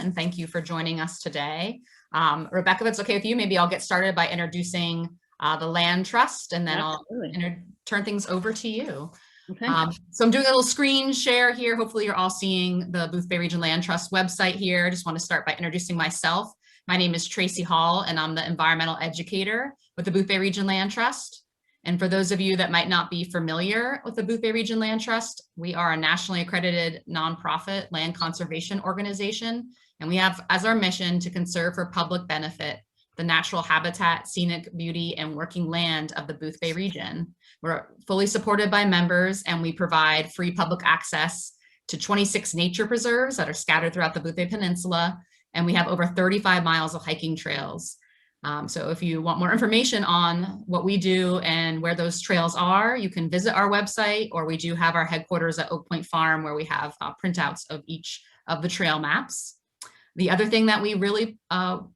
and thank you for joining us today. Rebecca, if it's okay with you, maybe I'll get started by introducing the Land Trust, and then Absolutely. I'll turn things over to you. Okay. So I'm doing a little screen share here. Hopefully you're all seeing the Boothbay Region Land Trust website here. I just want to start by introducing myself. My name is Tracy Hall, and I'm the environmental educator with the Boothbay Region Land Trust. And for those of you that might not be familiar with the Boothbay Region Land Trust, we are a nationally accredited nonprofit land conservation organization. And we have as our mission to conserve for public benefit the natural habitat, scenic beauty, and working land of the Boothbay region. We're fully supported by members, and we provide free public access to 26 nature preserves that are scattered throughout the Boothbay Peninsula. And we have over 35 miles of hiking trails. So if you want more information on what we do and where those trails are, you can visit our website, or we do have our headquarters at Oak Point Farm, where we have printouts of each of the trail maps. The other thing that we really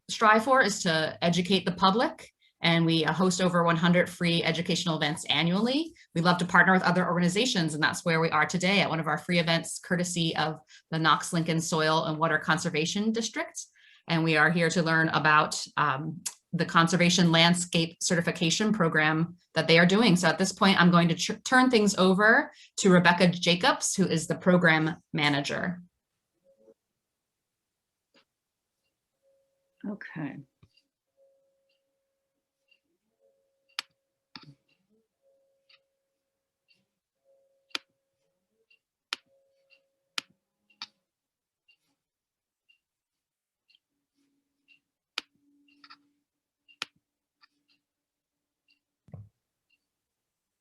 strive for is to educate the public, and we host over 100 free educational events annually. We love to partner with other organizations, and that's where we are today at one of our free events, courtesy of the Knox-Lincoln Soil and Water Conservation District. And we are here to learn about the Conservation Landscape Certification program that they are doing. So at this point, I'm going to turn things over to Rebecca Jacobs, who is the program manager. Okay.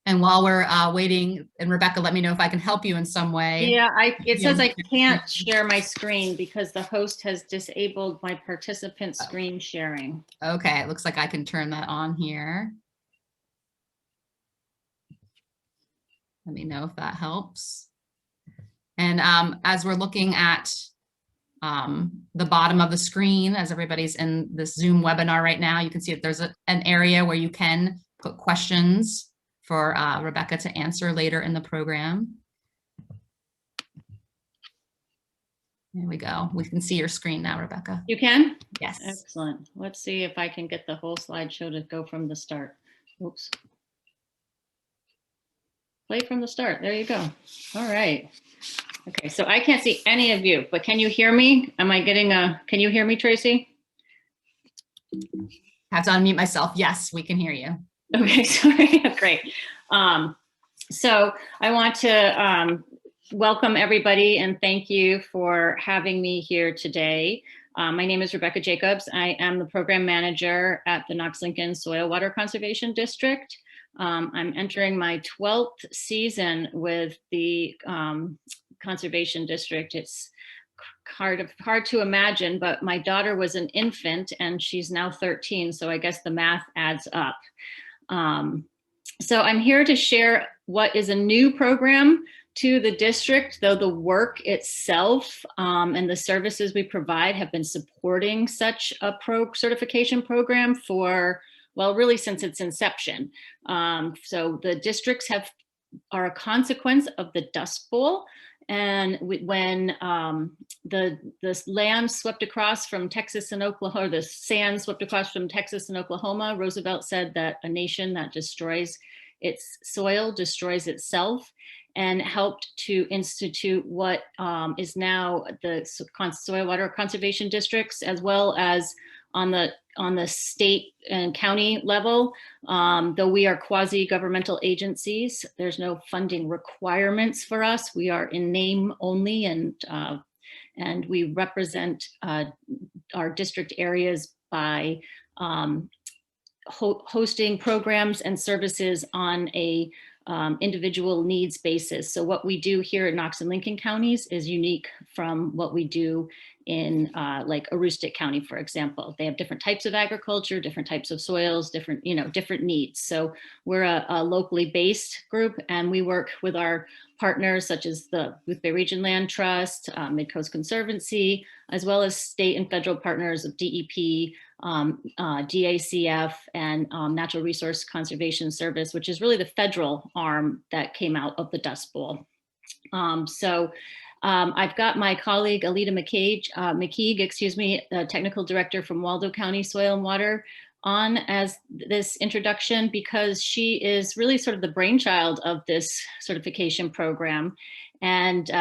And while we're waiting, and Rebecca, let me know if I can help you in some way. Yeah, it says I can't share my screen because the host has disabled my participant screen sharing. Okay, it looks like I can turn that on here. Let me know if that helps. And as we're looking at the bottom of the screen, as everybody's in this Zoom webinar right now, you can see that there's an area where you can put questions for Rebecca to answer later in the program. There we go. We can see your screen now, Rebecca. You can? Yes. Excellent. Let's see if I can get the whole slideshow to go from the start. Oops. Play from the start. There you go. All right. Okay, so I can't see any of you, but can you hear me? Am I getting can you hear me, Tracy? I have to unmute myself. Yes, we can hear you. Okay, sorry. Great. So I want to welcome everybody and thank you for having me here today. My name is Rebecca Jacobs. I am the program manager at the Knox-Lincoln Soil Water Conservation District. I'm entering my 12th season with the Conservation District. It's hard to imagine, but my daughter was an infant and she's now 13, so I guess the math adds up. So I'm here to share what is a new program to the district, though the work itself and the services we provide have been supporting such a certification program for, well, really since its inception. So the districts are a consequence of the Dust Bowl. And when the land swept across from Texas and Oklahoma, or the sand swept across from Texas and Oklahoma, Roosevelt said that a nation that destroys its soil destroys itself, and helped to institute what is now the soil water conservation districts, as well as on the state and county level. Though we are quasi-governmental agencies, there's no funding requirements for us. We are in name only, and we represent our district areas by hosting programs and services on a individual needs basis. So what we do here at Knox and Lincoln counties is unique from what we do in like Aroostook County, for example. They have different types of agriculture, different types of soils, different needs. So we're a locally based group, and we work with our partners such as the Boothbay Region Land Trust, Midcoast Conservancy, as well as state and federal partners of DEP, DACF, and Natural Resource Conservation Service, which is really the federal arm that came out of the Dust Bowl. I've got my colleague Alita McKeague, technical director from Waldo County Soil and Water, on as this introduction because she is really sort of the brainchild of this certification program, and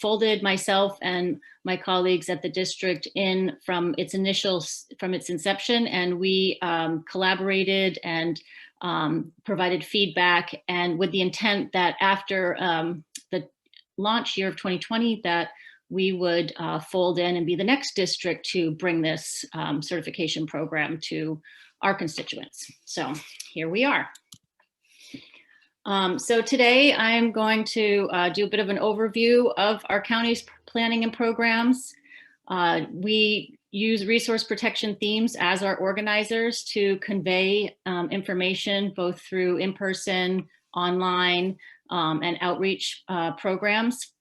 folded myself and my colleagues at the district in from its inception, and we collaborated and provided feedback, and with the intent that after the launch year of 2020 that we would fold in and be the next district to bring this certification program to our constituents. So here we are. So today I'm going to do a bit of an overview of our county's planning and programs. We use resource protection themes as our organizers to convey information both through in-person, online, and outreach programs.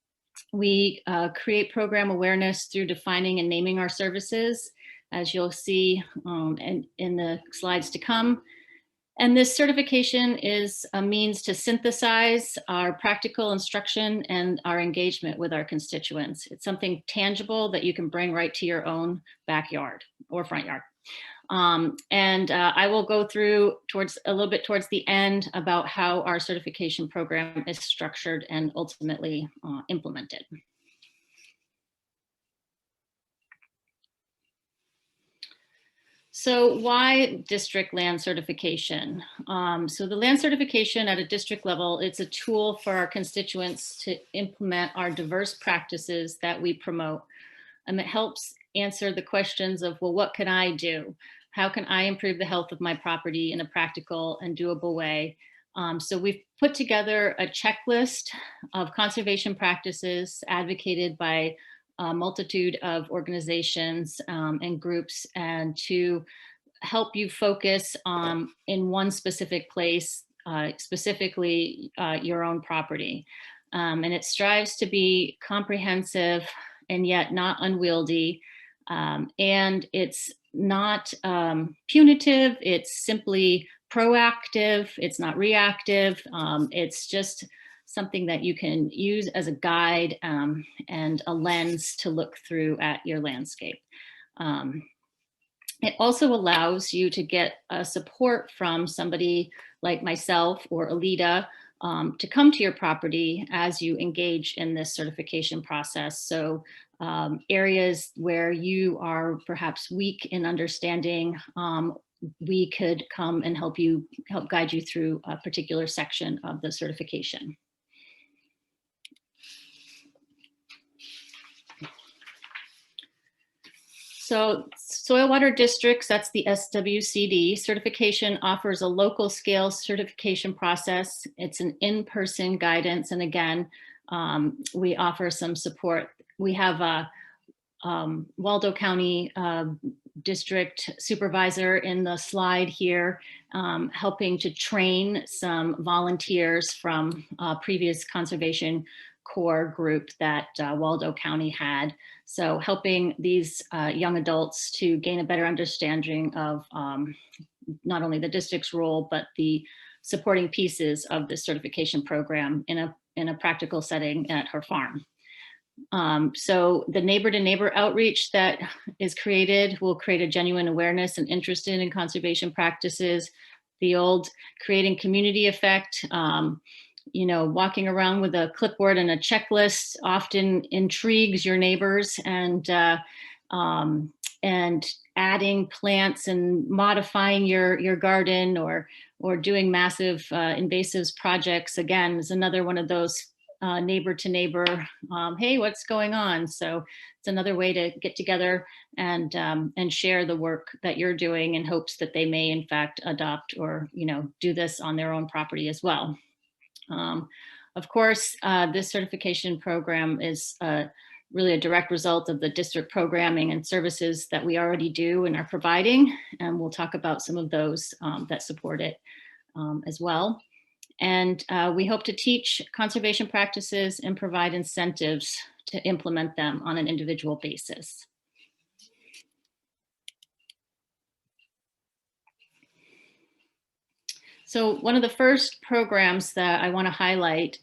We create program awareness through defining and naming our services, as you'll see in the slides to come. And this certification is a means to synthesize our practical instruction and our engagement with our constituents. It's something tangible that you can bring right to your own backyard or front yard. I will go through a little bit towards the end about how our certification program is structured and ultimately implemented. So why district land certification? So the land certification at a district level, it's a tool for our constituents to implement our diverse practices that we promote. And it helps answer the questions of, well, what can I do? How can I improve the health of my property in a practical and doable way? So we've put together a checklist of conservation practices advocated by a multitude of organizations and groups, and to help you focus in one specific place, specifically your own property. And it strives to be comprehensive and yet not unwieldy. And it's not punitive, it's simply proactive, it's not reactive, it's just something that you can use as a guide and a lens to look through at your landscape. It also allows you to get support from somebody like myself or Alita to come to your property as you engage in this certification process. So areas where you are perhaps weak in understanding, we could come and help guide you through a particular section of the certification. So soil water districts, that's the SWCD certification, offers a local scale certification process. It's an in-person guidance. And again, we offer some support. We have a Waldo County district supervisor in the slide here, helping to train some volunteers from a previous Conservation Corps group that Waldo County had. So helping these young adults to gain a better understanding of not only the district's role, but the supporting pieces of the certification program in a practical setting at her farm. So the neighbor to neighbor outreach that is created will create a genuine awareness and interest in conservation practices. The old creating community effect, you know, walking around with a clipboard and a checklist often intrigues your neighbors, and adding plants and modifying your garden or doing massive invasives projects, again, is another one of those neighbor to neighbor, hey, what's going on? So it's another way to get together and share the work that you're doing in hopes that they may in fact adopt or, you know, do this on their own property as well. Of course, this certification program is really a direct result of the district programming and services that we already do and are providing. And we'll talk about some of those that support it as well. And we hope to teach conservation practices and provide incentives to implement them on an individual basis. So one of the first programs that I want to highlight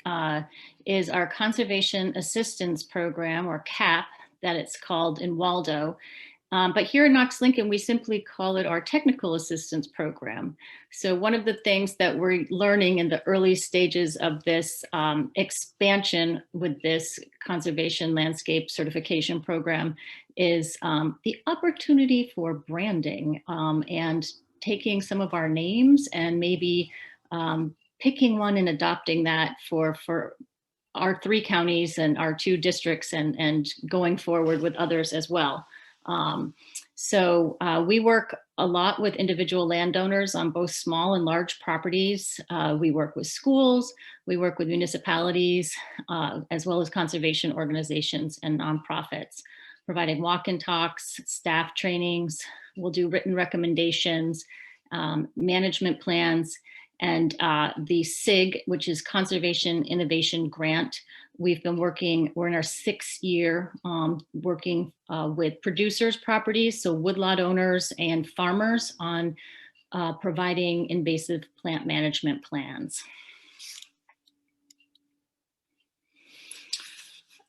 is our Conservation Assistance Program, or CAP, that it's called in Waldo. But here in Knox-Lincoln, we simply call it our Technical Assistance Program. So one of the things that we're learning in the early stages of this expansion with this Conservation Landscape Certification Program is the opportunity for branding and taking some of our names and maybe picking one and adopting that for our 3 counties and our 2 districts and going forward with others as well. So we work a lot with individual landowners on both small and large properties. We work with schools, we work with municipalities, as well as conservation organizations and nonprofits, providing walk-in talks, staff trainings. We'll do written recommendations, management plans, and the SIG, which is Conservation Innovation Grant. We're in our 6th year working with producers' properties, so woodlot owners and farmers, on providing invasive plant management plans.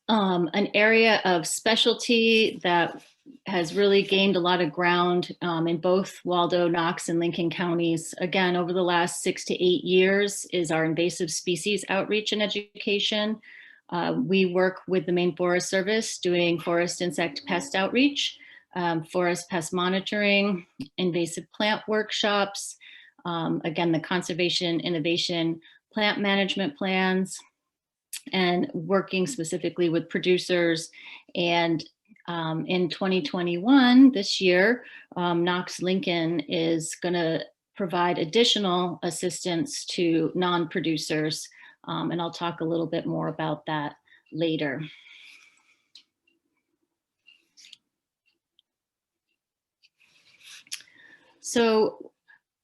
An area of specialty that has really gained a lot of ground in both Waldo, Knox, and Lincoln counties, again, over the last 6 to 8 years, is our invasive species outreach and education. We work with the Maine Forest Service doing forest insect pest outreach, forest pest monitoring, invasive plant workshops, again, the conservation innovation plant management plans, and working specifically with producers. And in 2021, this year, Knox-Lincoln is going to provide additional assistance to non-producers. And I'll talk a little bit more about that later. So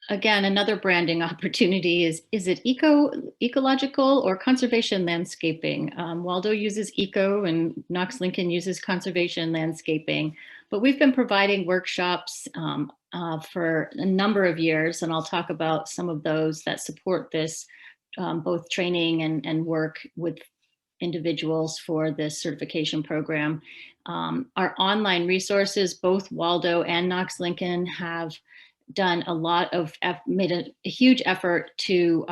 again, another branding opportunity is it ecological or conservation landscaping? Waldo uses eco and Knox-Lincoln uses conservation landscaping, but we've been providing workshops for a number of years, and I'll talk about some of those that support this, both training and work with individuals for this certification program. Our online resources, both Waldo and Knox-Lincoln, have done a lot of, made a huge effort to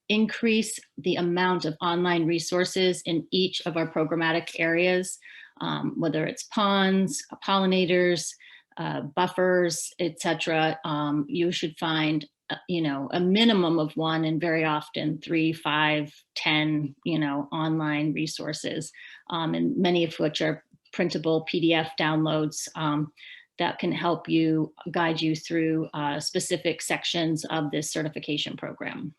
increase the amount of online resources in each of our programmatic areas, whether it's ponds, pollinators, buffers, etc. You should find, a minimum of 1 and very often 3, 5, 10, online resources, and many of which are printable PDF downloads that can help you, guide you through specific sections of this certification program.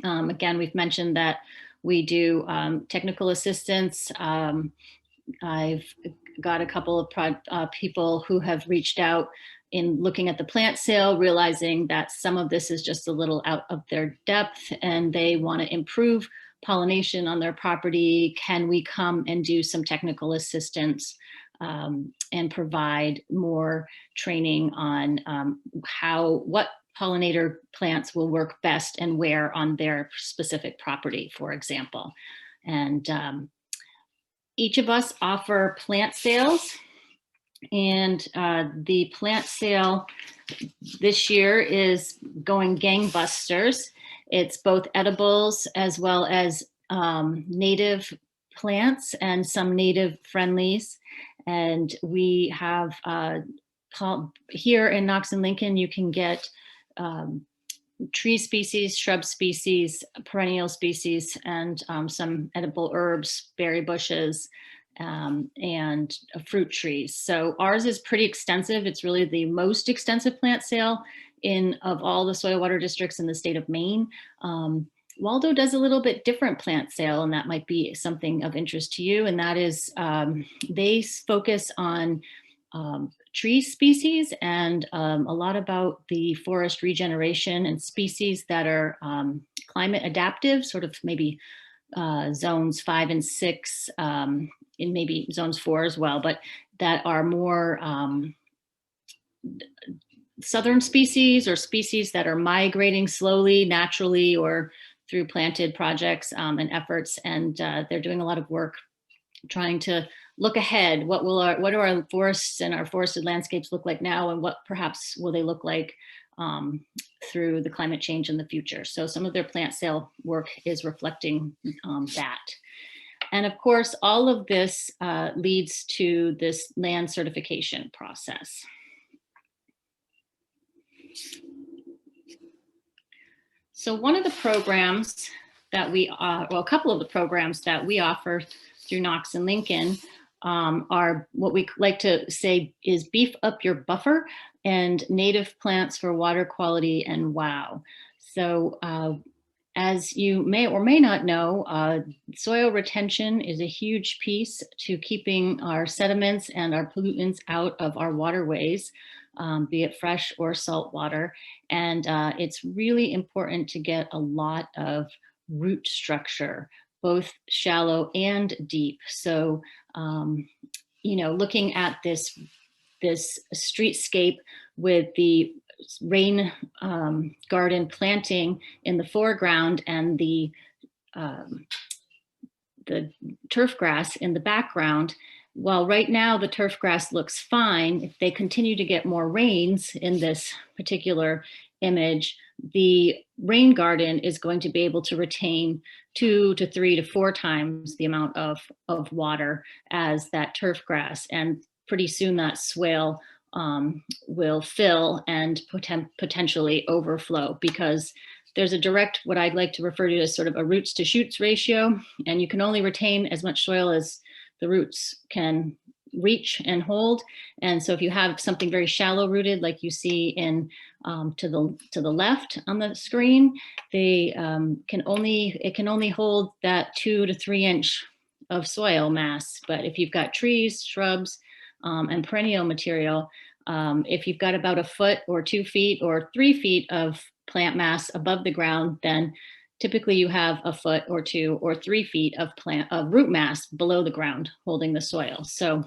Again, we've mentioned that we do technical assistance. I've got a couple of people who have reached out in looking at the plant sale, realizing that some of this is just a little out of their depth and they want to improve pollination on their property. Can we come and do some technical assistance and provide more training on what pollinator plants will work best and where on their specific property, for example. And each of us offer plant sales, and the plant sale this year is going gangbusters. It's both edibles as well as native plants and some native friendlies. And we have here in Knox and Lincoln, you can get tree species, shrub species, perennial species, and some edible herbs, berry bushes, and fruit trees. So ours is pretty extensive. It's really the most extensive plant sale of all the soil water districts in the state of Maine. Waldo does a little bit different plant sale, and that might be something of interest to you. And that is they focus on tree species and a lot about the forest regeneration and species that are climate adaptive, sort of maybe zones 5 and 6, and maybe zones 4 as well, but that are more southern species or species that are migrating slowly, naturally, or through planted projects and efforts. And they're doing a lot of work trying to look ahead. What do our forests and our forested landscapes look like now, and what perhaps will they look like through the climate change in the future? So some of their plant sale work is reflecting that. And of course, all of this leads to this land certification process. So one of the programs that a couple of the programs that we offer through Knox-Lincoln are what we like to say is beef up your buffer and native plants for water quality and wow. So as you may or may not know, soil retention is a huge piece to keeping our sediments and our pollutants out of our waterways, be it fresh or salt water. And it's really important to get a lot of root structure, both shallow and deep. So, looking at this streetscape with the rain garden planting in the foreground and the turf grass in the background. While right now the turf grass looks fine, if they continue to get more rains in this particular image, the rain garden is going to be able to retain 2 to 3 to 4 times the amount of water as that turf grass. And pretty soon that swale will fill and potentially overflow, because there's a direct, what I'd like to refer to as sort of a roots to shoots ratio, and you can only retain as much soil as the roots can reach and hold. And so if you have something very shallow rooted, like you see in to the left on the screen, it can only hold that 2 to 3 inch of soil mass. But if you've got trees, shrubs, and perennial material, if you've got about 1 foot or 2 feet or 3 feet of plant mass above the ground, then typically you have 1 foot or 2 or 3 feet of root mass below the ground holding the soil. So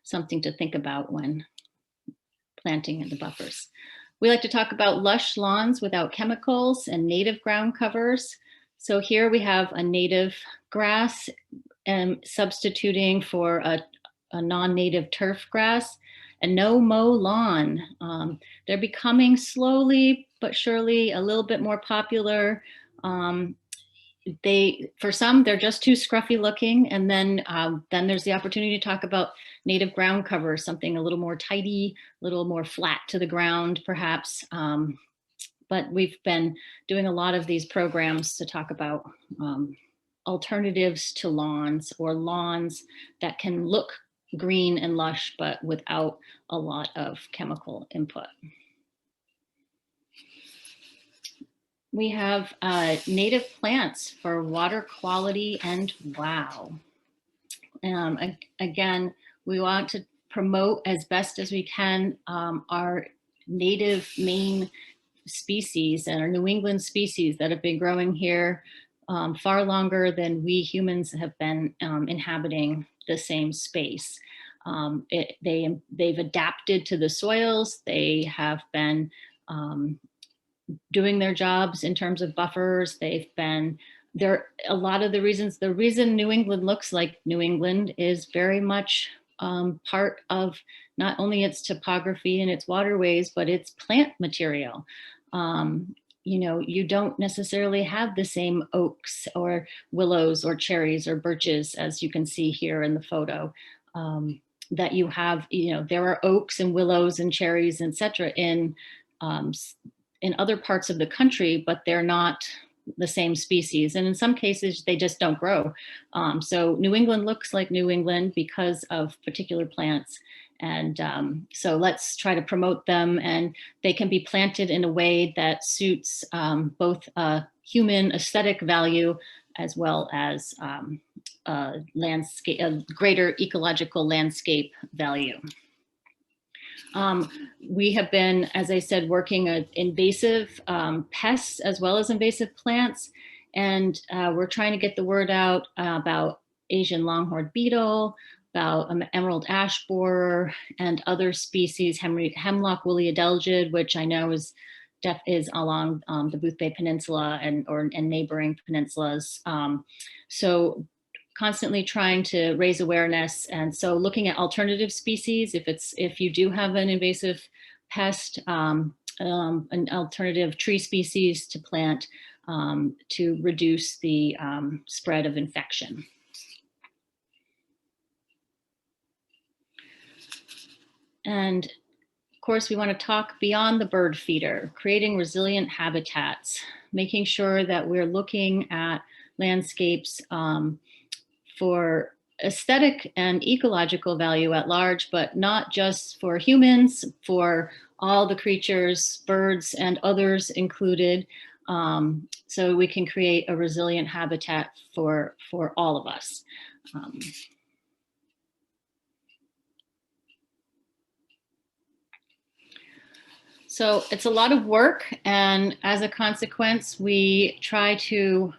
something to think about when planting in the buffers. We like to talk about lush lawns without chemicals and native ground covers. So here we have a native grass substituting for a non-native turf grass, and no mow lawn. They're becoming slowly but surely a little bit more popular. For some, they're just too scruffy looking, and then there's the opportunity to talk about native ground cover, something a little more tidy, a little more flat to the ground, perhaps. But we've been doing a lot of these programs to talk about alternatives to lawns, or lawns that can look green and lush, but without a lot of chemical input. We have native plants for water quality and wow. Again, we want to promote as best as we can our native Maine species and our New England species that have been growing here far longer than we humans have been inhabiting the same space. They've adapted to the soils. They have been doing their jobs in terms of buffers. They've been there. A lot of the reason New England looks like New England is very much part of not only its topography and its waterways, but its plant material. You don't necessarily have the same oaks or willows or cherries or birches as you can see here in the photo. That you have, there are oaks and willows and cherries, etc. in other parts of the country, but they're not the same species. And in some cases, they just don't grow. So New England looks like New England because of particular plants. And so let's try to promote them, and they can be planted in a way that suits both human aesthetic value as well as greater ecological landscape value. We have been, as I said, working with invasive pests as well as invasive plants, and we're trying to get the word out about Asian longhorned beetle, about emerald ash borer and other species, hemlock woolly adelgid, which I know is along the Boothbay Peninsula and neighboring peninsulas. So constantly trying to raise awareness, and so looking at alternative species. If you do have an invasive pest, an alternative tree species to plant to reduce the spread of infection. And of course, we want to talk beyond the bird feeder, creating resilient habitats, making sure that we're looking at landscapes for aesthetic and ecological value at large, but not just for humans, for all the creatures, birds and others included, so we can create a resilient habitat for all of us. So it's a lot of work, and as a consequence, we try to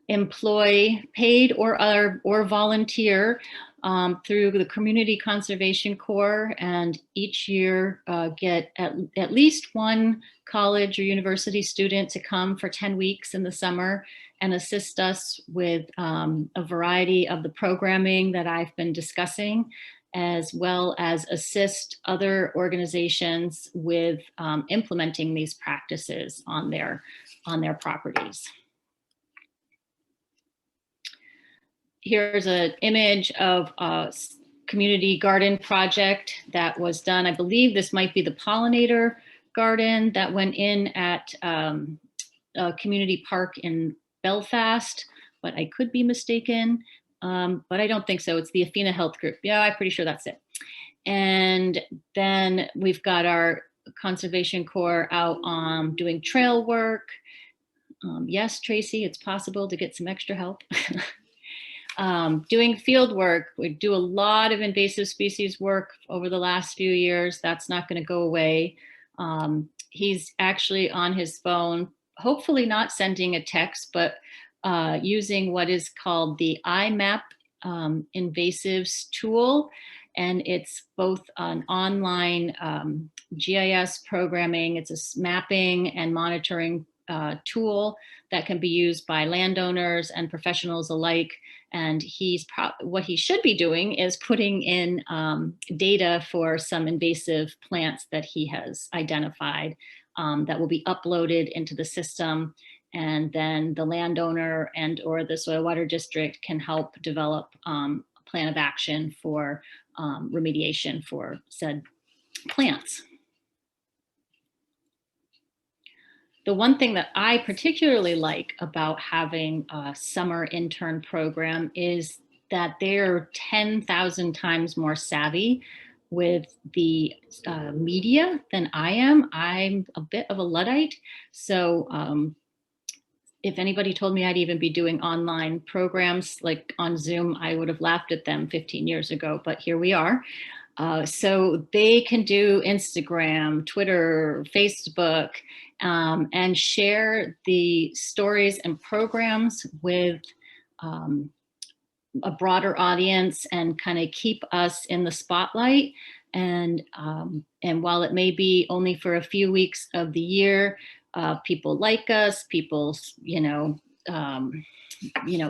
employ paid or volunteer through the Community Conservation Corps, and each year get at least one college or university student to come for 10 weeks in the summer and assist us with a variety of the programming that I've been discussing, as well as assist other organizations with implementing these practices on their properties. Here's an image of a community garden project that was done. I believe this might be the pollinator garden that went in at a community park in Belfast, but I could be mistaken. But I don't think so. It's the Athena Health Group. Yeah, I'm pretty sure that's it. And then we've got our Conservation Corps out doing trail work. Yes, Tracy, it's possible to get some extra help. Doing field work. We do a lot of invasive species work over the last few years. That's not going to go away. He's actually on his phone, hopefully not sending a text, but using what is called the IMAP invasives tool. And it's both an online GIS programming, it's a mapping and monitoring tool that can be used by landowners and professionals alike. And what he should be doing is putting in data for some invasive plants that he has identified that will be uploaded into the system. And then the landowner and or the soil water district can help develop a plan of action for remediation for said plants. The one thing that I particularly like about having a summer intern program is that they're 10,000 times more savvy with the media than I am. I'm a bit of a Luddite. So if anybody told me I'd even be doing online programs like on Zoom, I would have laughed at them 15 years ago, but here we are. So they can do Instagram, Twitter, Facebook, and share the stories and programs with a broader audience and kind of keep us in the spotlight. And while it may be only for a few weeks of the year, people like us, people,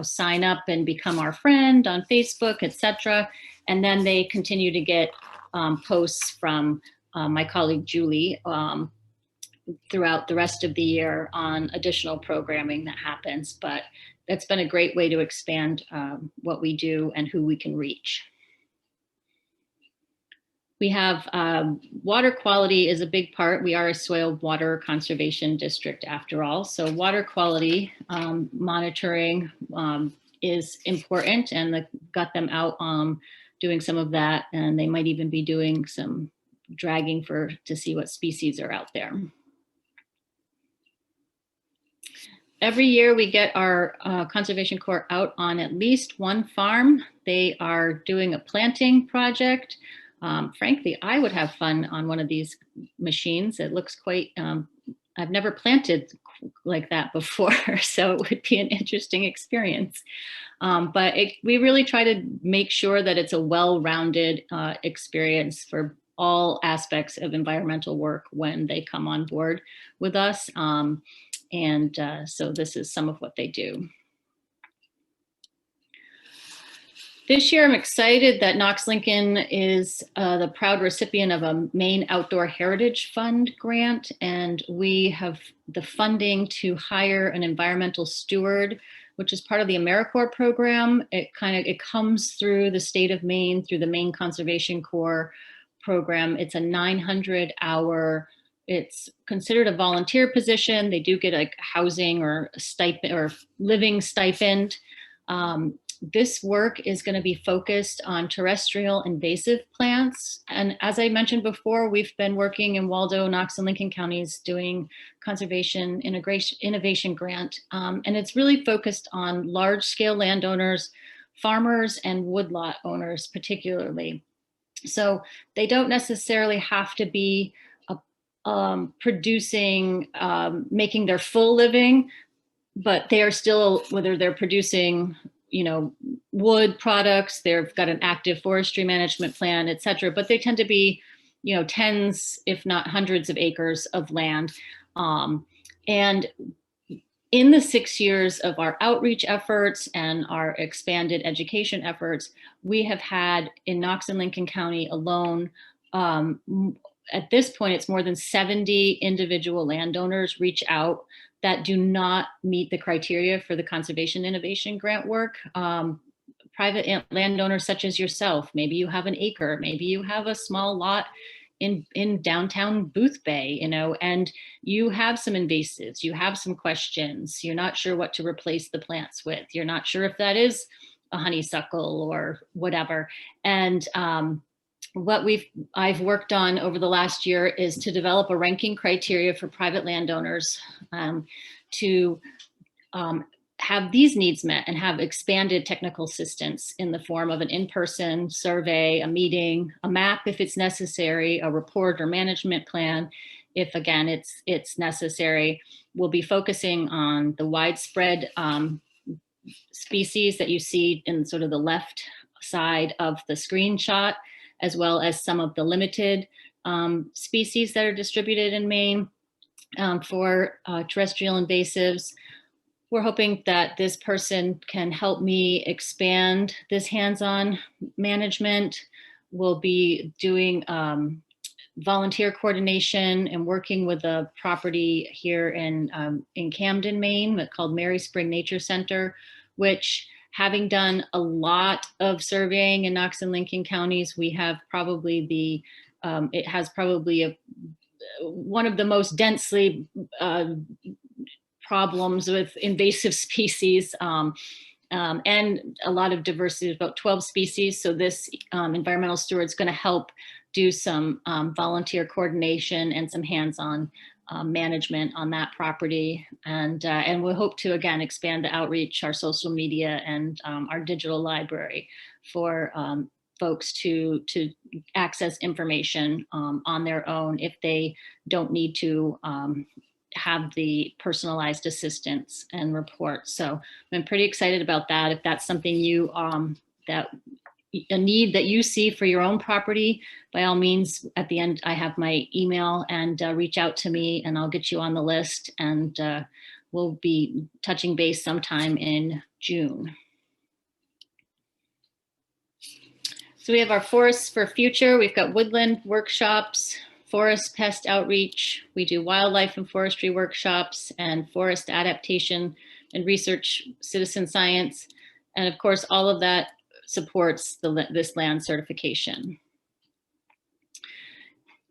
sign up and become our friend on Facebook, etc. And then they continue to get posts from my colleague Julie throughout the rest of the year on additional programming that happens. But that's been a great way to expand what we do and who we can reach. We have water quality is a big part. We are a soil water conservation district after all. So water quality monitoring is important, and got them out doing some of that. And they might even be doing some dragging to see what species are out there. Every year we get our Conservation Corps out on at least one farm. They are doing a planting project. Frankly, I would have fun on one of these machines. It looks quite, I've never planted like that before, so it would be an interesting experience. But we really try to make sure that it's a well-rounded experience for all aspects of environmental work when they come on board with us. So this is some of what they do. This year, I'm excited that Knox-Lincoln is the proud recipient of a Maine Outdoor Heritage Fund grant, and we have the funding to hire an environmental steward, which is part of the AmeriCorps program. It comes through the state of Maine, through the Maine Conservation Corps program. It's a 900-hour. It's considered a volunteer position. They do get like housing or a stipend or living stipend. This work is going to be focused on terrestrial invasive plants. And as I mentioned before, we've been working in Waldo, Knox, and Lincoln counties doing conservation innovation grant. And it's really focused on large scale landowners, farmers, and woodlot owners particularly. So they don't necessarily have to be producing, making their full living, but they are still, whether they're producing wood products, they've got an active forestry management plan, et cetera, but they tend to be, tens, if not hundreds of acres of land. And in the 6 years of our outreach efforts and our expanded education efforts, we have had in Knox and Lincoln County alone, at this point, it's more than 70 individual landowners reach out that do not meet the criteria for the conservation innovation grant work. Private landowners such as yourself, maybe you have an acre, maybe you have a small lot in downtown Booth Bay, and you have some invasives, you have some questions, you're not sure what to replace the plants with, you're not sure if that is a honeysuckle or whatever. And what I've worked on over the last year is to develop a ranking criteria for private landowners to have these needs met and have expanded technical assistance in the form of an in-person survey, a meeting, a map if it's necessary, a report or management plan if again it's necessary. We'll be focusing on the widespread species that you see in sort of the left side of the screenshot, as well as some of the limited species that are distributed in Maine for terrestrial invasives. We're hoping that this person can help me expand this hands-on management. We'll be doing volunteer coordination and working with a property here in Camden, Maine, called Mary Spring Nature Center, which, having done a lot of surveying in Knox and Lincoln counties, we have probably it has probably one of the most densely problems with invasive species and a lot of diversity, about 12 species. So this environmental steward is going to help do some volunteer coordination and some hands-on management on that property. And we'll hope to, again, expand the outreach, our social media, and our digital library for folks to access information on their own if they don't need to have the personalized assistance and report. So I'm pretty excited about that. If that's something you, a need that you see for your own property, by all means, at the end, I have my email, and reach out to me and I'll get you on the list, and we'll be touching base sometime in June. So we have our Forests for Future. We've got woodland workshops, forest pest outreach. We do wildlife and forestry workshops and forest adaptation and research citizen science. And of course, all of that supports this land certification.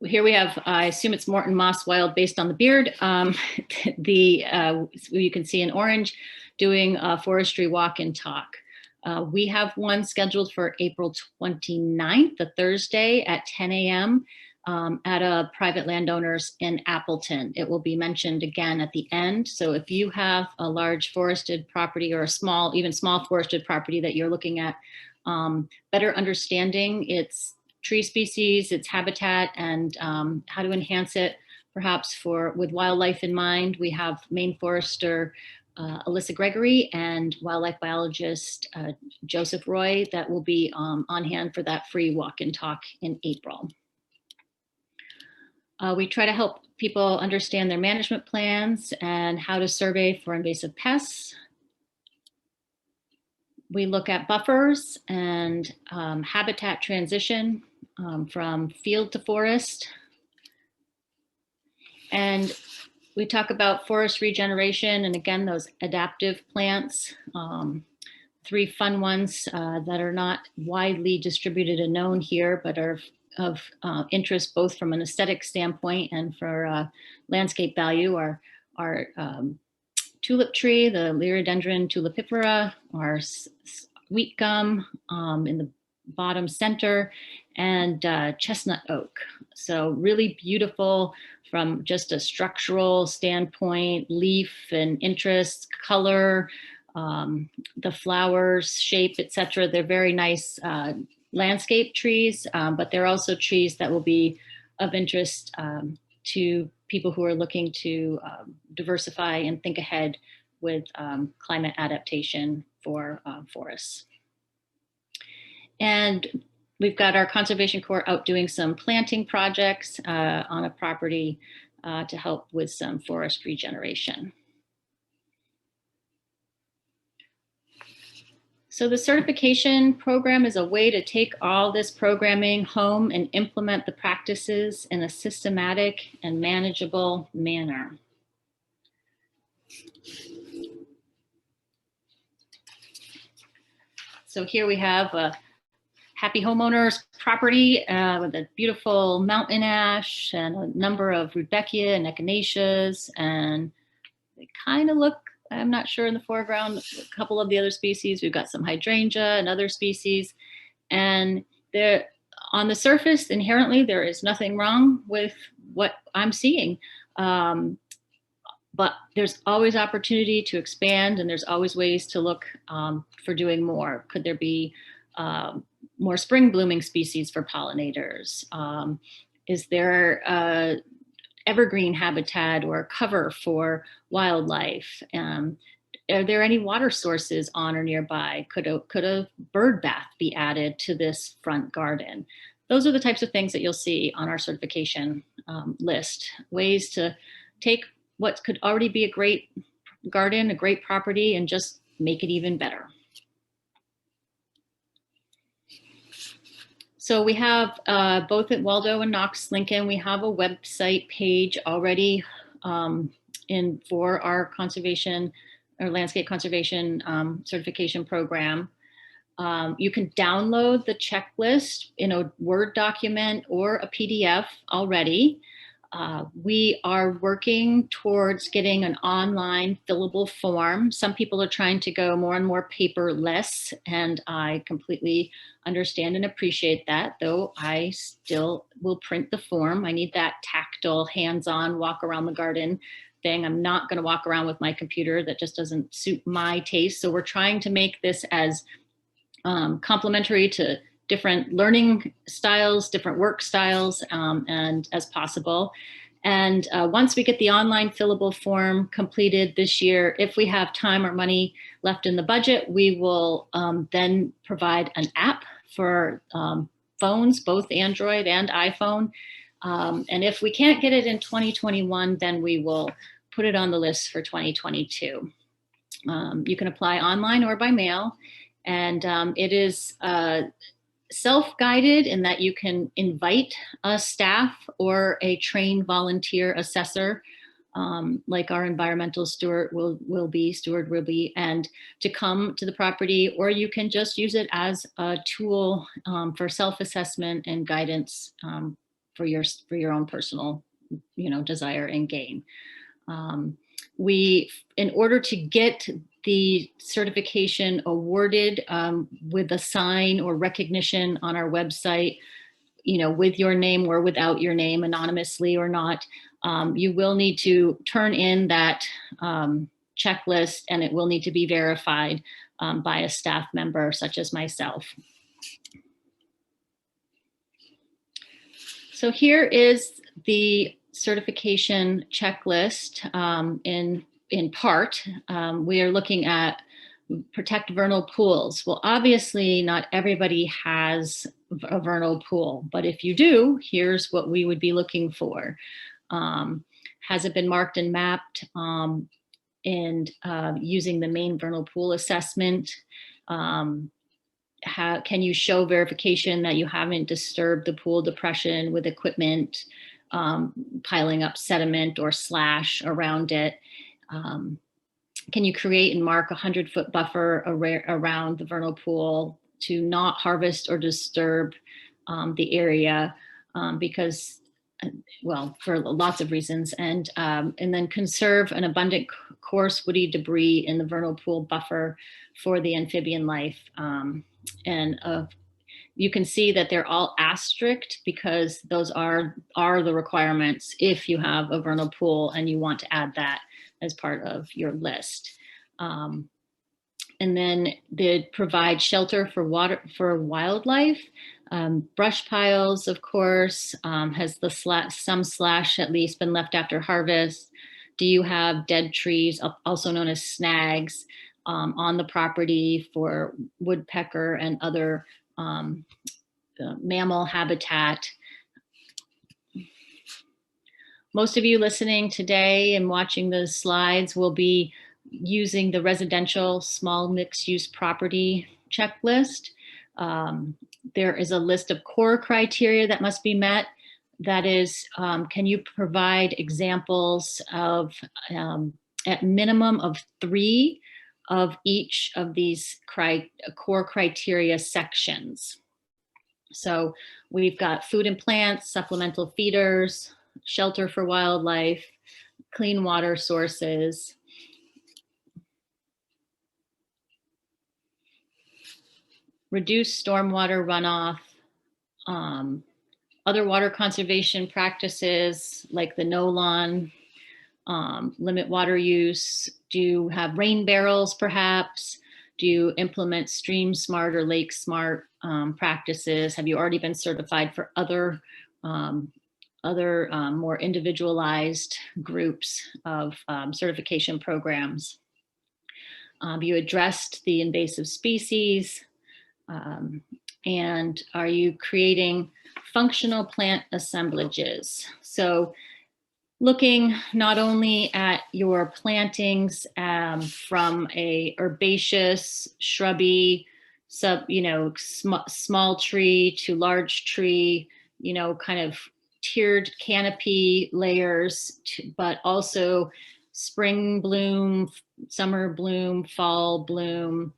Here we have, I assume it's Morton Moss Wild based on the beard. You can see in orange, doing a forestry walk and talk. We have one scheduled for April 29th, a Thursday at 10 a.m. At a private landowners in Appleton. It will be mentioned again at the end. So if you have a large forested property or a small, even small forested property that you're looking at, better understanding its tree species, its habitat, and how to enhance it, perhaps with wildlife in mind, we have Maine Forester Alyssa Gregory and wildlife biologist Joseph Roy that will be on hand for that free walk and talk in April. We try to help people understand their management plans and how to survey for invasive pests. We look at buffers and habitat transition from field to forest. And we talk about forest regeneration and again, those adaptive plants. 3 fun ones that are not widely distributed and known here, but are of interest both from an aesthetic standpoint and for landscape value are tulip tree, the Liriodendron tulipifera, our wheat gum in the bottom center, and chestnut oak. So really beautiful from just a structural standpoint, leaf and interest, color, the flowers, shape, etc. They're very nice landscape trees, but they're also trees that will be of interest to people who are looking to diversify and think ahead with climate adaptation for forests. And we've got our Conservation Corps out doing some planting projects on a property to help with some forest regeneration. So the certification program is a way to take all this programming home and implement the practices in a systematic and manageable manner. So here we have a happy homeowners property with a beautiful mountain ash and a number of rudbeckia and echinaceas, and they kind of look, I'm not sure in the foreground, a couple of the other species. We've got some hydrangea and other species. And they're, on the surface, inherently, there is nothing wrong with what I'm seeing. But there's always opportunity to expand, and there's always ways to look for doing more. Could there be more spring blooming species for pollinators? Is there evergreen habitat or cover for wildlife? Are there any water sources on or nearby? Could a bird bath be added to this front garden? Those are the types of things that you'll see on our certification list. Ways to take what could already be a great garden, a great property, and just make it even better. So we have both at Waldo and Knox-Lincoln, we have a website page already for our conservation or landscape conservation certification program. You can download the checklist in a Word document or a PDF already. We are working towards getting an online fillable form. Some people are trying to go more and more paperless, and I completely understand and appreciate that, though I still will print the form. I need that tactile, hands-on, walk around the garden thing. I'm not going to walk around with my computer. That just doesn't suit my taste. So we're trying to make this as complementary to different learning styles, different work styles, and as possible. And once we get the online fillable form completed this year, if we have time or money left in the budget, we will then provide an app for phones, both Android and iPhone. And if we can't get it in 2021, then we will put it on the list for 2022. You can apply online or by mail, and it is self-guided in that you can invite a staff or a trained volunteer assessor, like our environmental steward will be, and to come to the property, or you can just use it as a tool for self-assessment and guidance for your own personal, desire and gain. In order to get the certification awarded with a sign or recognition on our website, with your name or without your name, anonymously or not, you will need to turn in that checklist, and it will need to be verified by a staff member such as myself. So here is the certification checklist in part. We are looking at protect vernal pools. Well, obviously not everybody has a vernal pool, but if you do, here's what we would be looking for. Has it been marked and mapped? And using the main vernal pool assessment, can you show verification that you haven't disturbed the pool depression with equipment, piling up sediment or slash around it? Can you create and mark a 100-foot buffer around the vernal pool to not harvest or disturb the area because, well, for lots of reasons, and then conserve an abundant coarse woody debris in the vernal pool buffer for the amphibian life. You can see that they're all asterisked because those are the requirements if you have a vernal pool and you want to add that as part of your list. And then they provide shelter for wildlife, brush piles, of course, has some slash at least been left after harvest. Do you have dead trees, also known as snags, on the property for woodpecker and other mammal habitat? Most of you listening today and watching the slides will be using the residential small mixed-use property checklist. There is a list of core criteria that must be met. That is, can you provide examples of, at minimum of 3 of each of these core criteria sections? So we've got food and plants, supplemental feeders, shelter for wildlife, clean water sources, reduce stormwater runoff, other water conservation practices like the no lawn, limit water use. Do you have rain barrels perhaps? Do you implement stream smart or lake smart practices? Have you already been certified for other more individualized groups of certification programs? You addressed the invasive species, and are you creating functional plant assemblages? So looking not only at your plantings from a herbaceous, shrubby, small tree to large tree, kind of tiered canopy layers, but also spring bloom, summer bloom, fall bloom.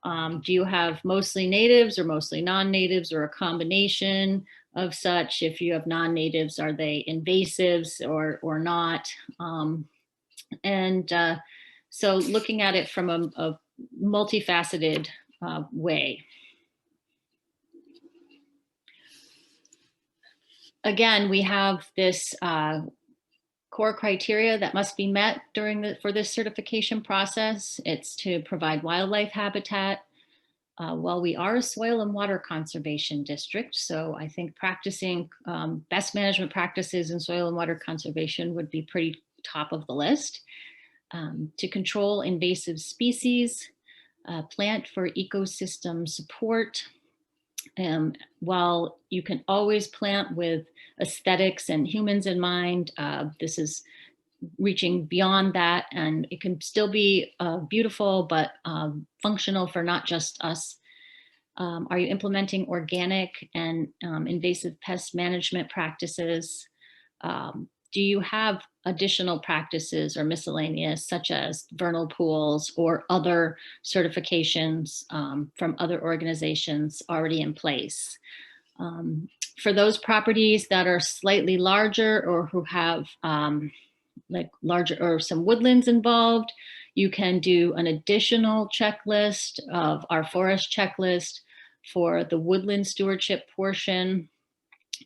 Do you have mostly natives or mostly non-natives or a combination of such? If you have non-natives, are they invasives or not? So looking at it from a multifaceted way. Again, we have this core criteria that must be met for this certification process. It's to provide wildlife habitat. Well, we are a soil and water conservation district, so I think practicing best management practices in soil and water conservation would be pretty top of the list. To control invasive species, plant for ecosystem support. While you can always plant with aesthetics and humans in mind, this is reaching beyond that, and it can still be beautiful but functional for not just us. Are you implementing organic and invasive pest management practices? Do you have additional practices or miscellaneous, such as vernal pools or other certifications from other organizations already in place? For those properties that are slightly larger or who have like larger or some woodlands involved, you can do an additional checklist of our forest checklist for the woodland stewardship portion.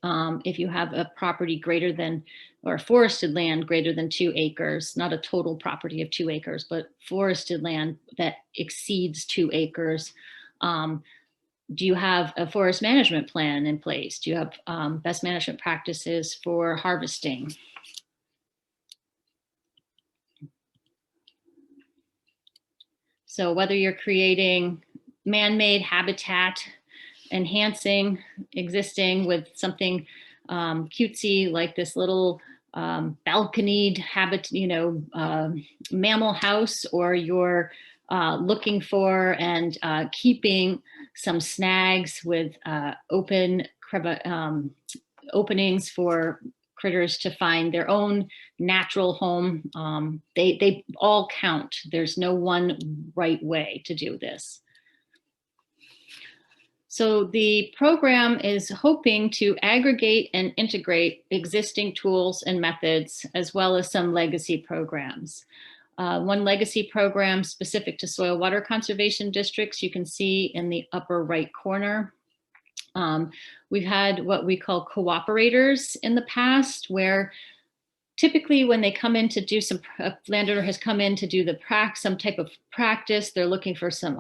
If you have a property greater than, or forested land greater than 2 acres, not a total property of 2 acres, but forested land that exceeds 2 acres, do you have a forest management plan in place? Do you have best management practices for harvesting? So whether you're creating man-made habitat, enhancing existing with something cutesy like this little balconied mammal house, or you're looking for and keeping some snags with openings for critters to find their own natural home. They all count. There's no one right way to do this. So the program is hoping to aggregate and integrate existing tools and methods, as well as some legacy programs. One legacy program specific to soil water conservation districts, you can see in the upper right corner. We've had what we call cooperators in the past, where typically when they come in to do a landowner has come in to do some type of practice, they're looking for some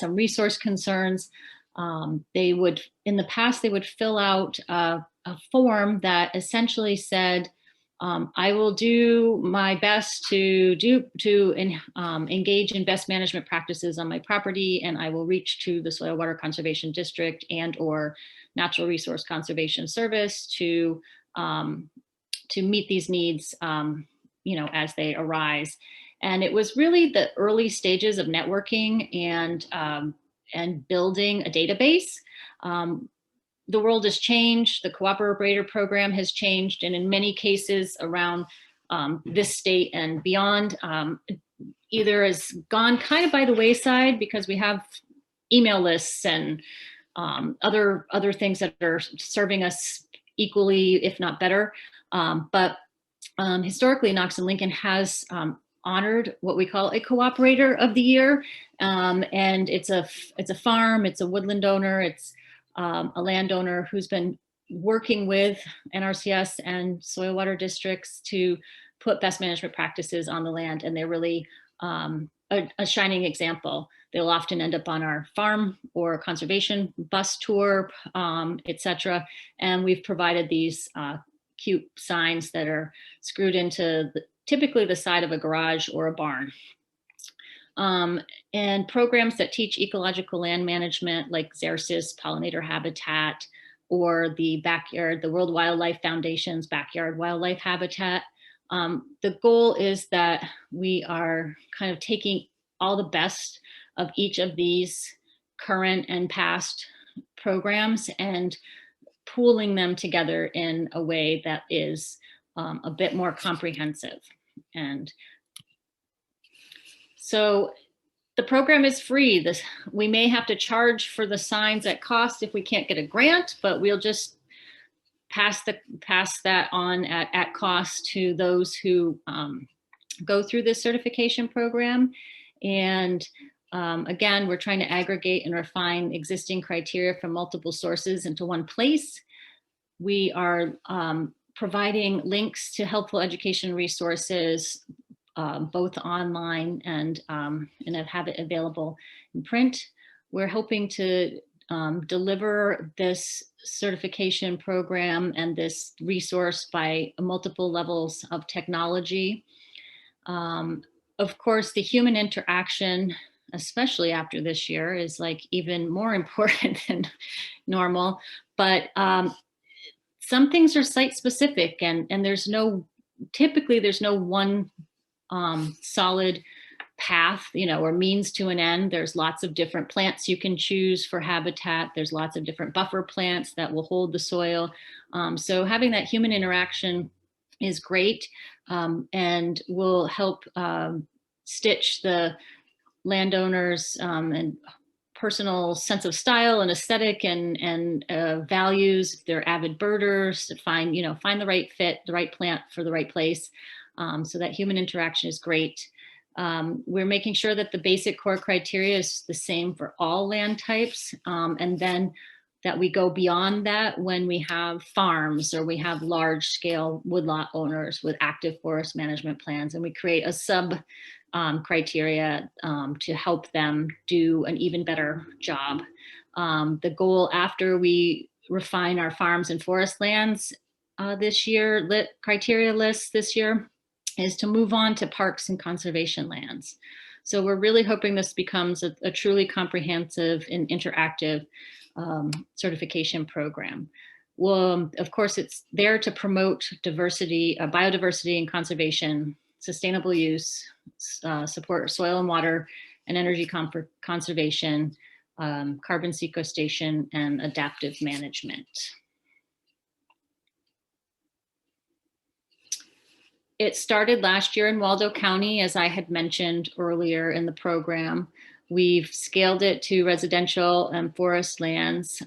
resource concerns. In the past, they would fill out a form that essentially said, I will do my best to engage in best management practices on my property, and I will reach to the Soil Water Conservation District and or Natural Resource Conservation Service to meet these needs, as they arise. And it was really the early stages of networking and building a database. The world has changed, the cooperator program has changed, and in many cases around this state and beyond, either has gone kind of by the wayside because we have email lists and other things that are serving us equally, if not better. But historically, Knox-Lincoln has honored what we call a cooperator of the year. And it's a farm, it's a woodland owner, it's a landowner who's been working with NRCS and soil water districts to put best management practices on the land. And they're really a shining example. They'll often end up on our farm or conservation bus tour, etc. And we've provided these cute signs that are screwed into typically the side of a garage or a barn. And programs that teach ecological land management like Xerces, pollinator habitat, or the World Wildlife Foundation's backyard wildlife habitat. The goal is that we are kind of taking all the best of each of these current and past programs and pooling them together in a way that is a bit more comprehensive. And so the program is free. We may have to charge for the signs at cost if we can't get a grant, but we'll just pass that on at cost to those who go through this certification program. And again, we're trying to aggregate and refine existing criteria from multiple sources into one place. We are providing links to helpful education resources, both online and have it available in print. We're hoping to deliver this certification program and this resource by multiple levels of technology. Of course, the human interaction, especially after this year, is like even more important than normal. But some things are site specific, and typically there's no one solid path, or means to an end. There's lots of different plants you can choose for habitat. There's lots of different buffer plants that will hold the soil. So having that human interaction is great, and will help stitch the landowners and personal sense of style and aesthetic and values. They're avid birders to find the right fit, the right plant for the right place. So that human interaction is great. We're making sure that the basic core criteria is the same for all land types. And then that we go beyond that when we have farms or we have large scale woodlot owners with active forest management plans, and we create a sub criteria to help them do an even better job. The goal after we refine our farms and forest lands this year, criteria lists this year, is to move on to parks and conservation lands. So we're really hoping this becomes a truly comprehensive and interactive certification program. Well, of course, it's there to promote diversity, biodiversity and conservation, sustainable use, support soil and water and energy conservation, carbon sequestration, and adaptive management. It started last year in Waldo County, as I had mentioned earlier in the program. We've scaled it to residential and forest lands.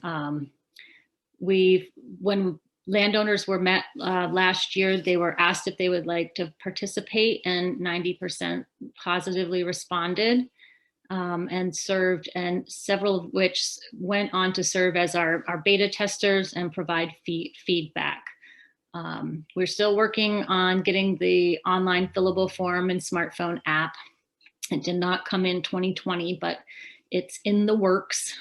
When landowners were met last year, they were asked if they would like to participate, and 90% positively responded and served, and several of which went on to serve as our beta testers and provide feedback. We're still working on getting the online fillable form and smartphone app. It did not come in 2020, but it's in the works.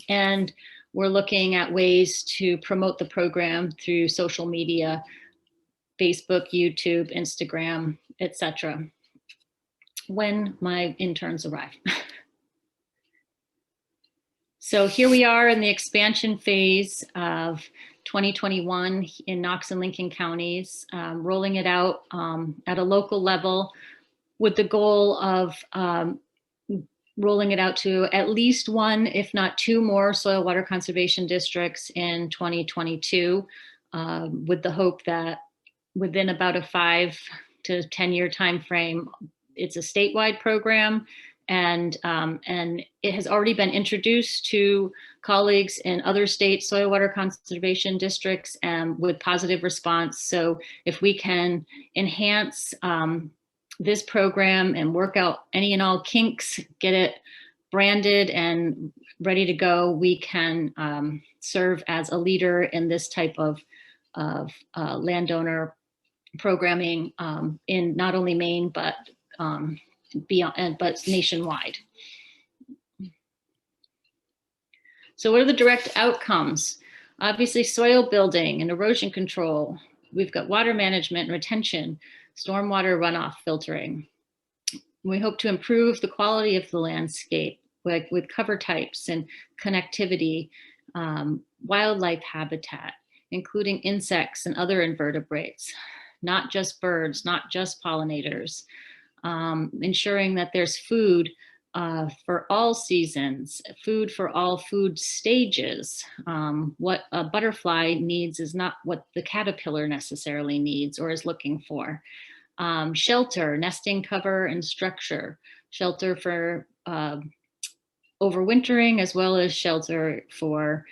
And we're looking at ways to promote the program through social media, Facebook, YouTube, Instagram, etc. when my interns arrive. So here we are in the expansion phase of 2021 in Knox and Lincoln counties, rolling it out at a local level with the goal of rolling it out to at least one, if not two more soil water conservation districts in 2022, with the hope that within about a 5 to 10 year time frame, it's a statewide program. And it has already been introduced to colleagues in other states, soil water conservation districts, with positive response. So if we can enhance this program and work out any and all kinks, get it branded and ready to go, we can serve as a leader in this type of landowner programming in not only Maine, but beyond, but nationwide. So what are the direct outcomes? Obviously, soil building and erosion control. We've got water management and retention, stormwater runoff filtering. We hope to improve the quality of the landscape, like with cover types and connectivity, wildlife habitat, including insects and other invertebrates, not just birds, not just pollinators. Ensuring that there's food for all seasons, food for all food stages. What a butterfly needs is not what the caterpillar necessarily needs or is looking for. Shelter, nesting cover and structure, shelter for overwintering, as well as shelter for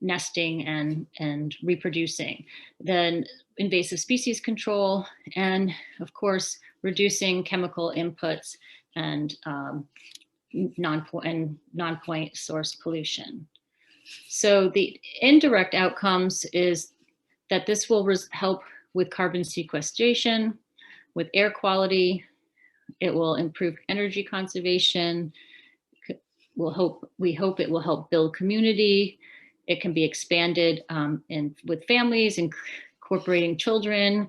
nesting and reproducing. Then invasive species control, and of course, reducing chemical inputs and non-point source pollution. So the indirect outcomes is that this will help with carbon sequestration, with air quality. It will improve energy conservation. We hope it will help build community. It can be expanded with families, incorporating children.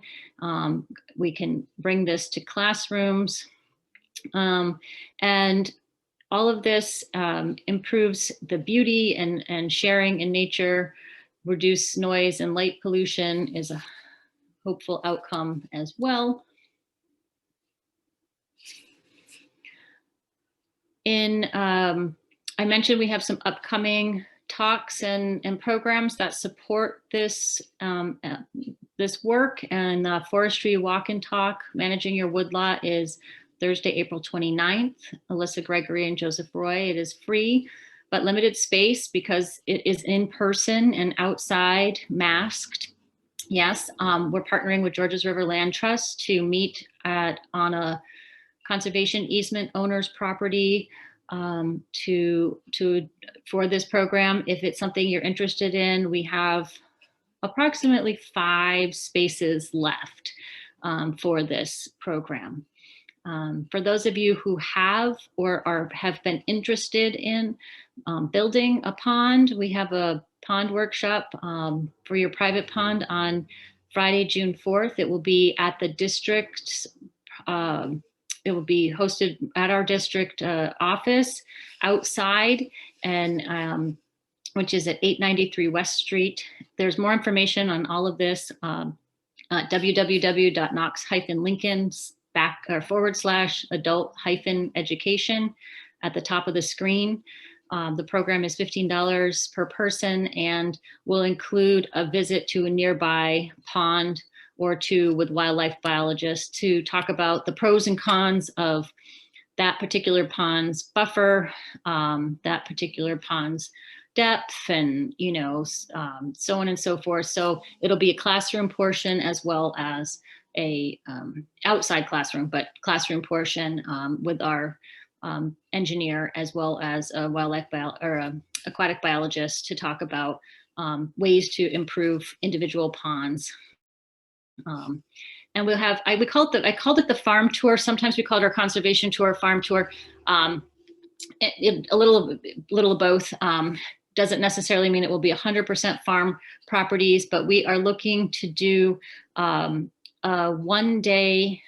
We can bring this to classrooms. And all of this improves the beauty and sharing in nature. Reduce noise and light pollution is a hopeful outcome as well. I mentioned we have some upcoming talks and programs that support this this work, and Forestry Walk and Talk, Managing Your Woodlot, is Thursday, April 29th. Alyssa Gregory and Joseph Roy. It is free, but limited space because it is in person and outside, masked. Yes, we're partnering with Georges River Land Trust to meet on a conservation easement owner's property for this program. If it's something you're interested in, we have approximately 5 spaces left for this program. For those of you who have or have been interested in building a pond, we have a pond workshop for your private pond on Friday, June 4th. It will be at the district's it will be hosted at our district office outside, and which is at 893 West Street. There's more information on all of this at www.knox-lincoln /adult-education at the top of the screen. The program is $15 per person and will include a visit to a nearby pond or two with wildlife biologists to talk about the pros and cons of that particular pond's buffer, that particular pond's depth, and so on and so forth. So it'll be a classroom portion as well as a outside classroom, but classroom portion with our engineer as well as a aquatic biologist to talk about ways to improve individual ponds. And we'll have, I called it the farm tour. Sometimes we call it our conservation tour, farm tour. A little of both. Doesn't necessarily mean it will be 100% farm properties, but we are looking to do a one-day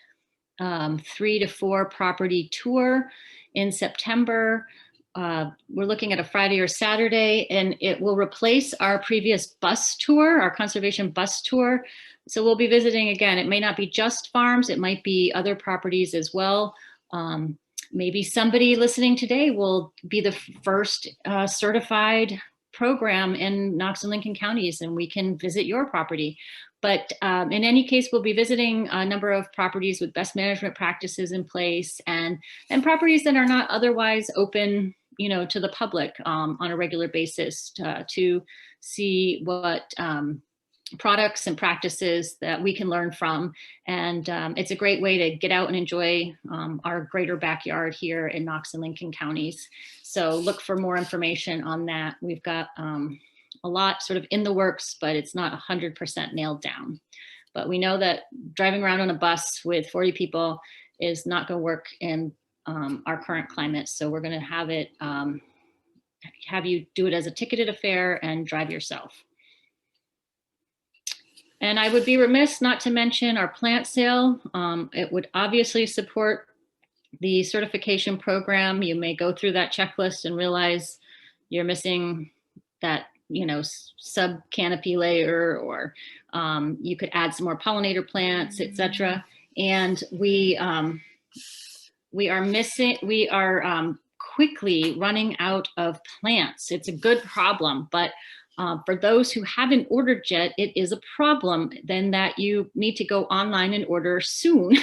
3 to 4 property tour in September. We're looking at a Friday or Saturday, and it will replace our previous bus tour, our conservation bus tour. So we'll be visiting again. It may not be just farms, it might be other properties as well. Maybe somebody listening today will be the first certified program in Knox and Lincoln counties, and we can visit your property. But in any case, we'll be visiting a number of properties with best management practices in place, and properties that are not otherwise open, to the public on a regular basis to see what products and practices that we can learn from. And it's a great way to get out and enjoy our greater backyard here in Knox and Lincoln counties. So look for more information on that. We've got a lot sort of in the works, but it's not 100% nailed down. But we know that driving around on a bus with 40 people is not going to work in our current climate. So we're going to have it, have you do it as a ticketed affair and drive yourself. And I would be remiss not to mention our plant sale. It would obviously support the certification program. You may go through that checklist and realize you're missing that, sub canopy layer, or you could add some more pollinator plants, etc. And we are quickly running out of plants. It's a good problem, but for those who haven't ordered yet, it is a problem then that you need to go online and order soon.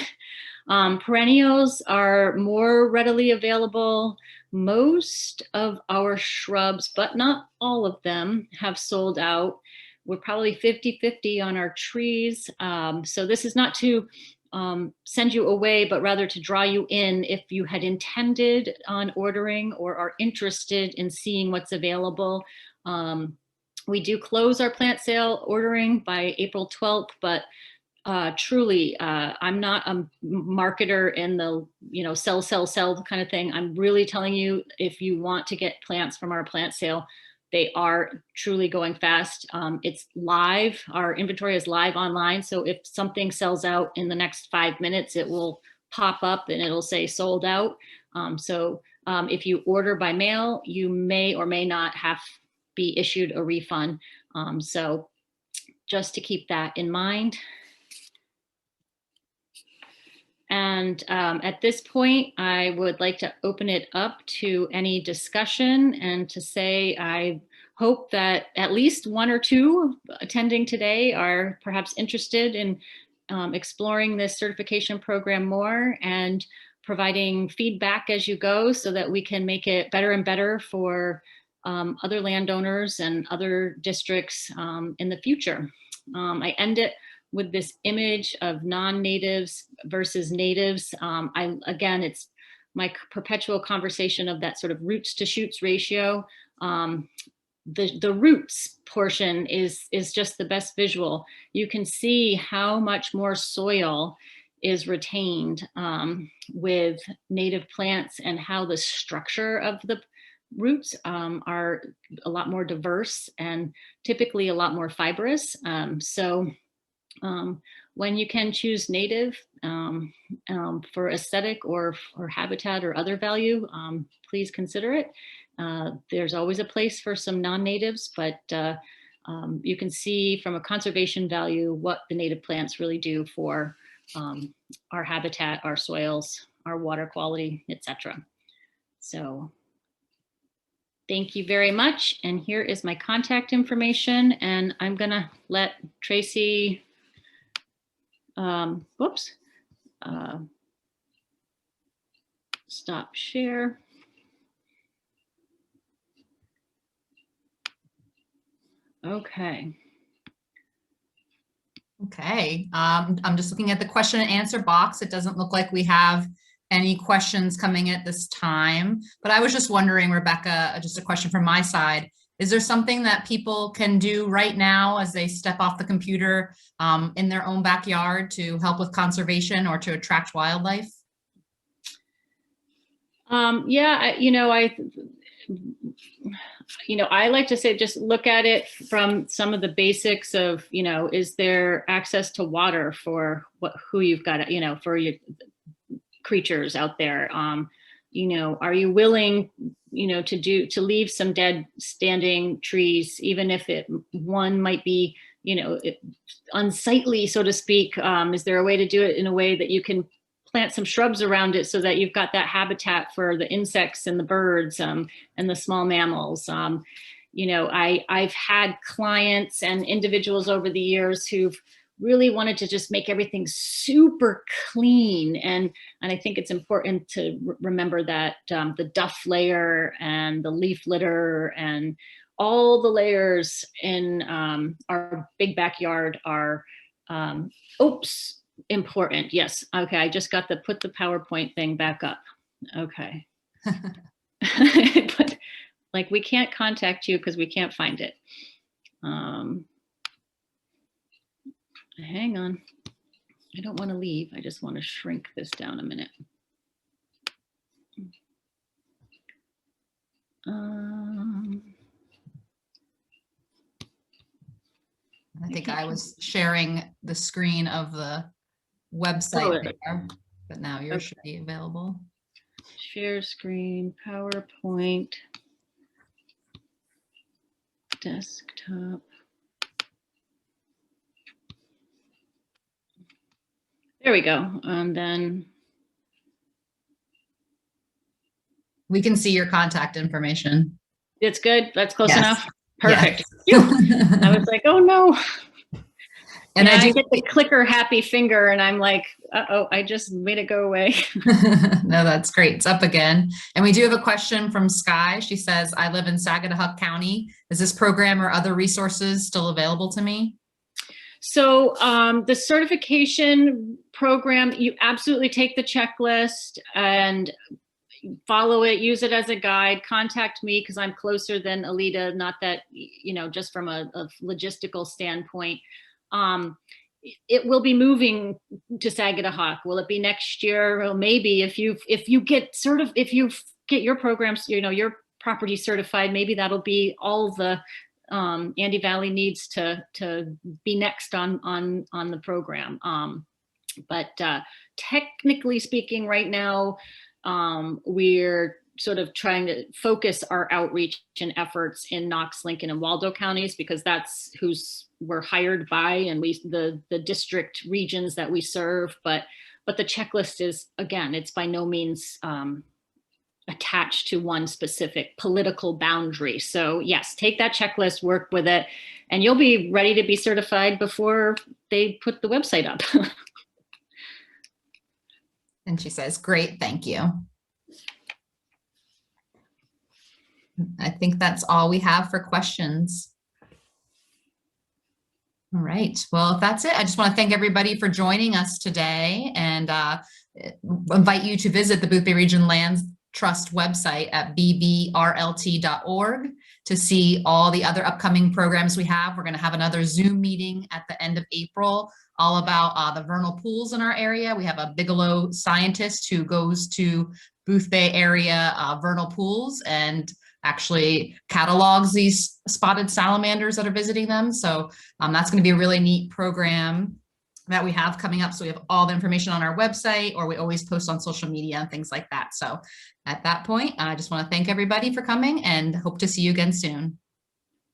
Perennials are more readily available. Most of our shrubs, but not all of them, have sold out. We're probably 50-50 on our trees. So this is not to send you away, but rather to draw you in if you had intended on ordering or are interested in seeing what's available. We do close our plant sale ordering by April 12th, but truly, I'm not a marketer in the, sell kind of thing. I'm really telling you, if you want to get plants from our plant sale, they are truly going fast. It's live. Our inventory is live online. So if something sells out in the next 5 minutes, it will pop up and it'll say sold out. If you order by mail, you may or may not be issued a refund. So just to keep that in mind. And at this point, I would like to open it up to any discussion and to say I hope that at least 1 or 2 attending today are perhaps interested in exploring this certification program more and providing feedback as you go so that we can make it better and better for other landowners and other districts in the future. I end it with this image of non-natives versus natives. Again, it's my perpetual conversation of that sort of roots to shoots ratio. The roots portion is just the best visual. You can see how much more soil is retained with native plants and how the structure of the roots are a lot more diverse and typically a lot more fibrous. So When you can, choose native for aesthetic or habitat or other value, please consider it. There's always a place for some non-natives, but you can see from a conservation value what the native plants really do for our habitat, our soils, our water quality, etc. So thank you very much. And here is my contact information. And I'm gonna let Tracy, stop share. Okay. Okay, I'm just looking at the question and answer box. It doesn't look like we have any questions coming at this time, but I was just wondering, Rebecca, just a question from my side. Is there something that people can do right now as they step off the computer in their own backyard to help with conservation or to attract wildlife? Yeah, I like to say, just look at it from some of the basics of, is there access to water for who you've got, for your creatures out there? Are you willing, to leave some dead standing trees, even if one might be, unsightly, so to speak? Is there a way to do it in a way that you can plant some shrubs around it so that you've got that habitat for the insects and the birds and the small mammals? I've had clients and individuals over the years who've really wanted to just make everything super clean. And I think it's important to remember that the duff layer and the leaf litter and all the layers in our big backyard are, important. Yes. Okay. I just got put the PowerPoint thing back up. Okay. But like, we can't contact you because we can't find it. Hang on. I don't want to leave. I just want to shrink this down a minute. I think I was sharing the screen of the website there, but now yours should be available. Share screen, PowerPoint, desktop. There we go. And then we can see your contact information. It's good. That's close enough. Perfect. Yes. I was like, oh no. And I do get the clicker happy finger and I'm like, uh-oh, I just made it go away. No, that's great. It's up again. And we do have a question from Sky. She says, I live in Sagadahoc County. Is this program or other resources still available to me? So the certification program, you absolutely take the checklist and follow it, use it as a guide, contact me because I'm closer than Alita, not that, just from a logistical standpoint. It will be moving to Sagadahoc. Will it be next year? Well, maybe if you get your programs, your property certified, maybe that'll be all the Andy Valley needs to be next on the program. But technically speaking, right now, we're sort of trying to focus our outreach and efforts in Knox-Lincoln and Waldo counties because that's we're hired by, and the district regions that we serve. But the checklist is, again, it's by no means attached to one specific political boundary. So yes, take that checklist, work with it, and you'll be ready to be certified before they put the website up. And she says, great, thank you. I think that's all we have for questions. All right, well, if that's it, I just want to thank everybody for joining us today and invite you to visit the Boothbay Region Land Trust website at bbrlt.org to see all the other upcoming programs we have. We're going to have another Zoom meeting at the end of April, all about the vernal pools in our area. We have a Bigelow scientist who goes to Boothbay area vernal pools and actually catalogs these spotted salamanders that are visiting them. So that's going to be a really neat program. that we have coming up. So we have all the information on our website, or we always post on social media and things like that. So at that point, I just want to thank everybody for coming and hope to see you again soon.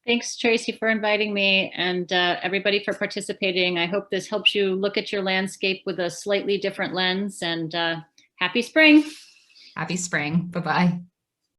Thanks, Tracy, for inviting me, and everybody for participating. I hope this helps you look at your landscape with a slightly different lens, and happy spring. Happy spring. Bye-bye.